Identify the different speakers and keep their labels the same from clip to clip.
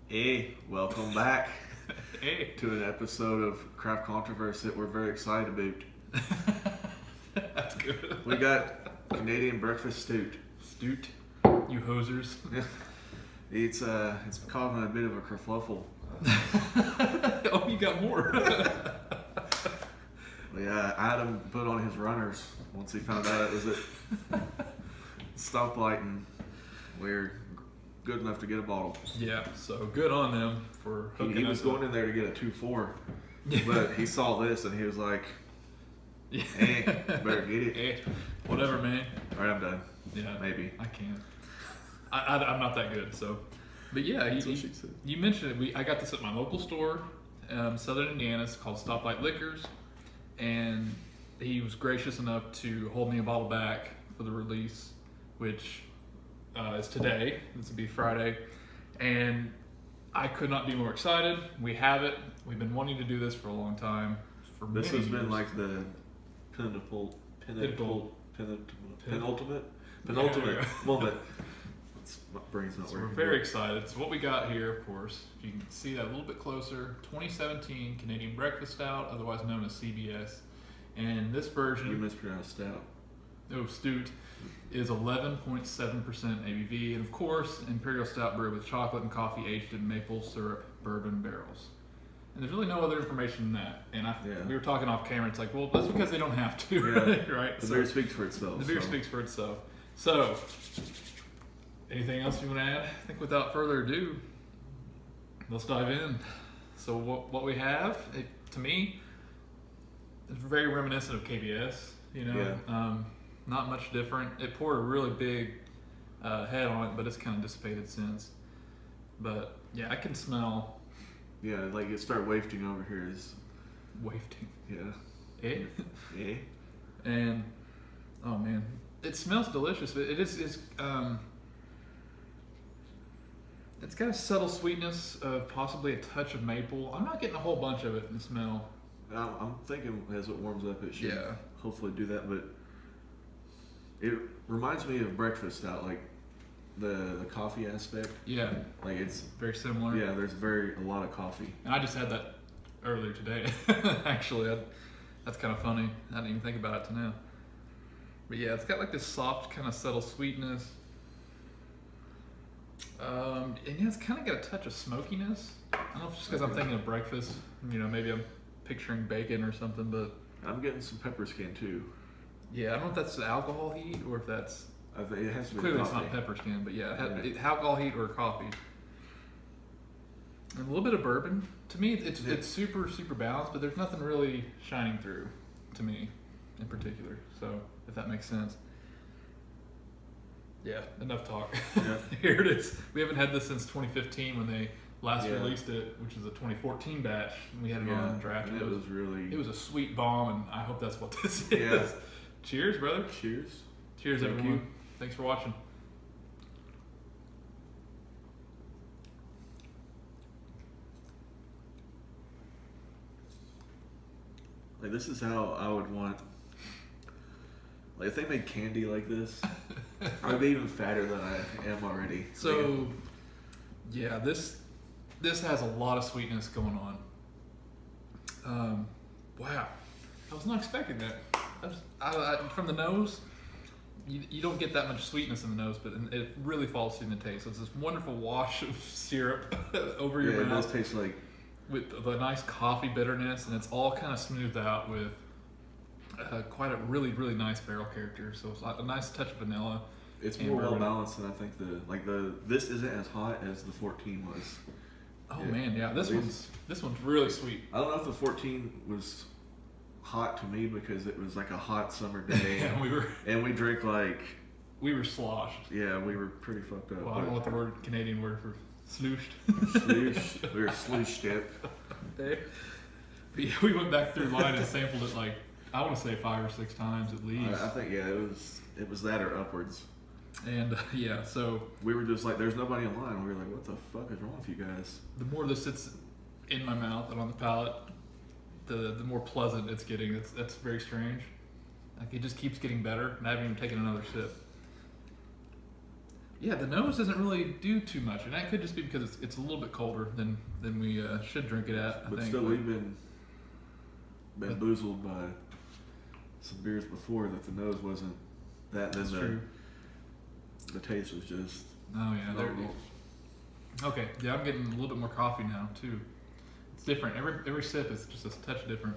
Speaker 1: Hey, welcome back
Speaker 2: Hey.
Speaker 1: to an episode of Craft Controversy that we're very excited about.
Speaker 2: That's good.
Speaker 1: We got Canadian Breakfast Stout.
Speaker 2: Stout. You hosers.
Speaker 1: It's causing a bit of a kerfluffle.
Speaker 2: Oh, you got more.
Speaker 1: Yeah, Adam put on his runners once he found out it was at stoplight, and we're good enough to get a bottle.
Speaker 2: Yeah, so good on them for hooking
Speaker 1: He was
Speaker 2: us
Speaker 1: going
Speaker 2: up.
Speaker 1: in there to get a 2-4, but he saw this and he was like, "Hey, better get it."
Speaker 2: Hey, whatever, man.
Speaker 1: All right, I'm done.
Speaker 2: Yeah,
Speaker 1: Maybe.
Speaker 2: I can't. I'm not that good, so. But yeah,
Speaker 1: That's what she said.
Speaker 2: you mentioned it. I got this at my local store, Southern Indiana. It's called Stoplight Liquors, and he was gracious enough to hold me a bottle back for the release, which is today. This will be Friday, and I could not be more excited. We have it. We've been wanting to do this for a long time.
Speaker 1: This has
Speaker 2: many
Speaker 1: been
Speaker 2: years.
Speaker 1: like the penultimate
Speaker 2: Yeah.
Speaker 1: moment. My brain's not
Speaker 2: So
Speaker 1: working.
Speaker 2: we're very excited. So what we got here, of course, if you can see that a little bit closer, 2017 Canadian Breakfast Stout, otherwise known as CBS. And this
Speaker 1: You
Speaker 2: version,
Speaker 1: mispronounced stout.
Speaker 2: Stout, is 11.7% ABV. And of course, Imperial Stout brewed with chocolate and coffee aged in maple syrup bourbon barrels. And there's really no other information than that. And we were talking off camera, it's like, well, that's because they don't have to,
Speaker 1: Yeah.
Speaker 2: right?
Speaker 1: The beer speaks for itself.
Speaker 2: The beer speaks for itself. So, anything else you want to add? I think without further ado, let's dive in. So what we have, to me, is very reminiscent of KBS. Not much different. It poured a really big head on it, but it's kind of dissipated since. But yeah, I can smell
Speaker 1: Yeah, like it started wafting over here.
Speaker 2: wafting.
Speaker 1: Yeah.
Speaker 2: Eh?
Speaker 1: Yeah.
Speaker 2: And oh man, it smells delicious. It's got a subtle sweetness of possibly a touch of maple. I'm not getting a whole bunch of it in the smell.
Speaker 1: I'm thinking as it warms up, it should
Speaker 2: Yeah.
Speaker 1: hopefully do that. But it reminds me of breakfast stout, like the coffee aspect.
Speaker 2: Yeah,
Speaker 1: Like it's
Speaker 2: very similar.
Speaker 1: yeah, there's a lot of coffee.
Speaker 2: And I just had that earlier today. Actually, that's kind of funny. I didn't even think about it till now. But yeah, it's got like this soft, kind of subtle sweetness. And yeah, it's kind of got a touch of smokiness. I don't know if it's just because I'm thinking of breakfast. Maybe I'm picturing bacon or something. But
Speaker 1: I'm getting some pepper skin too.
Speaker 2: yeah, I don't know if that's the alcohol heat or if that's
Speaker 1: I think it has to be
Speaker 2: clearly it's
Speaker 1: coffee.
Speaker 2: not pepper skin. But yeah, alcohol heat or coffee. And a little bit of bourbon. To me, it's super, super balanced, but there's nothing really shining through to me in particular. So, if that makes sense. Yeah, enough talk.
Speaker 1: Yeah.
Speaker 2: Here it is. We haven't had this since 2015 when they last
Speaker 1: Yeah.
Speaker 2: released it, which is a 2014 batch. And we had it
Speaker 1: Yeah,
Speaker 2: on draft.
Speaker 1: and it was really.
Speaker 2: It was a sweet bomb, and I hope that's what this is.
Speaker 1: Yeah.
Speaker 2: Cheers, brother.
Speaker 1: Cheers.
Speaker 2: Cheers,
Speaker 1: Thank
Speaker 2: everyone.
Speaker 1: you.
Speaker 2: Thanks for watching.
Speaker 1: Like this is how I would want. Like if they made candy like this, I'd be even fatter than I am already.
Speaker 2: So, yeah, this has a lot of sweetness going on. Wow, I was not expecting that. From the nose, you don't get that much sweetness in the nose, but it really falls through in the taste. So it's this wonderful wash of syrup over your
Speaker 1: It
Speaker 2: mouth
Speaker 1: does taste like.
Speaker 2: with the nice coffee bitterness, and it's all kind of smoothed out with quite a really, really nice barrel character. So it's a nice touch of vanilla.
Speaker 1: It's
Speaker 2: and
Speaker 1: more well
Speaker 2: bourbon.
Speaker 1: balanced than I think this isn't as hot as the 14 was.
Speaker 2: Oh
Speaker 1: Yeah.
Speaker 2: man, yeah, this one's really sweet.
Speaker 1: I don't know if the 14 was hot to me because it was like a hot summer day,
Speaker 2: Yeah,
Speaker 1: and we drank like
Speaker 2: we were sloshed.
Speaker 1: yeah, we were pretty fucked up.
Speaker 2: Well, I don't know what the Canadian word for slooshed.
Speaker 1: Sloosh, we were slooshed up.
Speaker 2: But yeah, we went back through line and sampled it like I want to say 5 or 6 times at least.
Speaker 1: I think it was that or upwards.
Speaker 2: And yeah, so
Speaker 1: We were just like, there's nobody in line. We were like, what the fuck is wrong with you guys?
Speaker 2: the more this sits in my mouth and on the palate, the more pleasant it's getting. That's very strange. Like it just keeps getting better, and I haven't even taken another sip. Yeah, the nose doesn't really do too much, and that could just be because it's a little bit colder than we should drink it at. I
Speaker 1: But
Speaker 2: think.
Speaker 1: still, we've been bamboozled by some beers before that the nose wasn't that. Then
Speaker 2: true.
Speaker 1: The taste was just.
Speaker 2: Oh yeah, there. Okay, yeah, I'm getting a little bit more coffee now too. It's different. Every sip is just a touch different.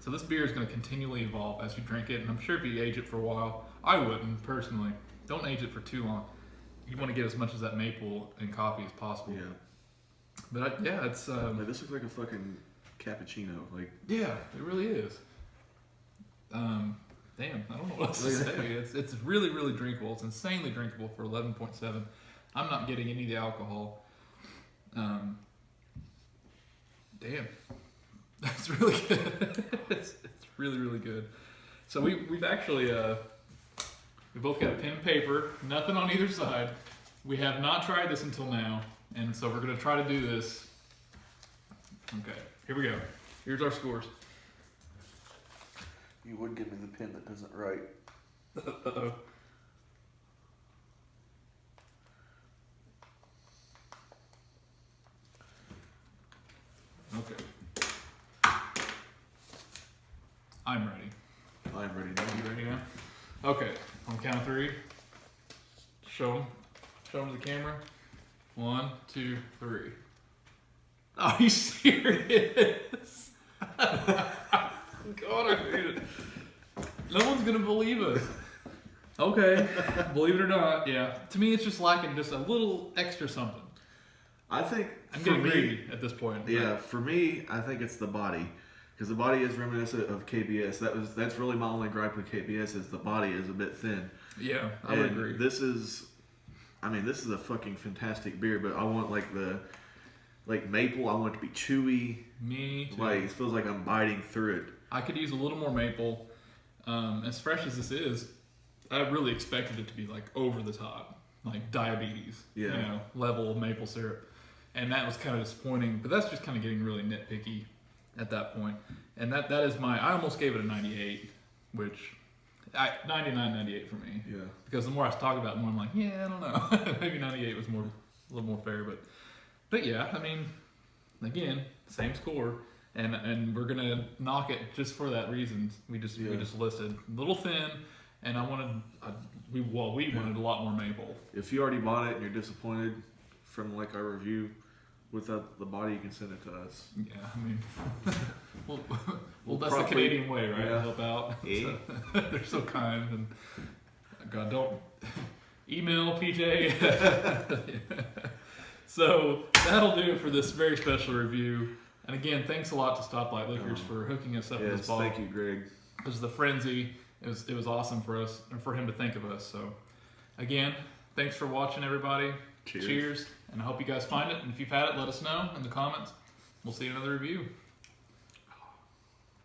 Speaker 2: So this beer is going to continually evolve as you drink it, and I'm sure if you age it for a while, I wouldn't personally. Don't age it for too long. You want to get as much of that maple and coffee as possible.
Speaker 1: Yeah.
Speaker 2: But yeah, it's.
Speaker 1: Like, this looks like a fucking cappuccino. Like.
Speaker 2: Yeah, it really is. Damn, I don't know what else to say. It's really, really drinkable. It's insanely drinkable for 11.7. I'm not getting any of the alcohol. Damn, that's really good. it's really, really good. So we've actually we both got a pen and paper, nothing on either side. We have not tried this until now, and so we're gonna try to do this. Okay, here we go. Here's our scores.
Speaker 1: You would give me the pen that doesn't write.
Speaker 2: Uh-oh. Okay. I'm ready.
Speaker 1: I'm ready now.
Speaker 2: You ready now? Okay. On the count of 3. Show them. Show them to the camera. 1, 2, 3. Are you serious? God, I hate it. No one's gonna believe us. Okay. Believe it or not, yeah. To me, it's just lacking just a little extra something.
Speaker 1: I think
Speaker 2: I'm
Speaker 1: for
Speaker 2: getting
Speaker 1: me,
Speaker 2: greedy at this point.
Speaker 1: yeah, for me, I think it's the body, because the body is reminiscent of KBS. That's really my only gripe with KBS is the body is a bit thin.
Speaker 2: Yeah, I would agree.
Speaker 1: This is a fucking fantastic beer, but I want like maple. I want it to be chewy.
Speaker 2: Me too.
Speaker 1: Like it feels like I'm biting through it.
Speaker 2: I could use a little more maple. As fresh as this is, I really expected it to be like over the top, like diabetes, level of maple syrup. And that was kind of disappointing, but that's just kind of getting really nitpicky at that point. And that is I almost gave it a 98, which 99, 98 for me.
Speaker 1: Yeah.
Speaker 2: Because the more I talk about it, the more I'm like, yeah, I don't know. Maybe 98 was a little more fair, but yeah, I mean, again, same score. And we're gonna knock it just for that reason. We just listed a little thin, and we wanted a lot more maple.
Speaker 1: If you already bought it and you're disappointed from like our review without the body, you can send it to us.
Speaker 2: Yeah, I mean, well, that's the Canadian way, right?
Speaker 1: Yeah.
Speaker 2: Help out.
Speaker 1: Yeah.
Speaker 2: So, they're so kind, and God, don't email PJ. So that'll do it for this very special review. And again, thanks a lot to Stoplight Liquors for hooking us up with this bottle.
Speaker 1: Thank you, Greg.
Speaker 2: It was the frenzy. It was awesome for us and for him to think of us. So, again, thanks for watching, everybody.
Speaker 1: Cheers.
Speaker 2: Cheers. And I hope you guys find it. And if you've had it, let us know in the comments. We'll see you in another review.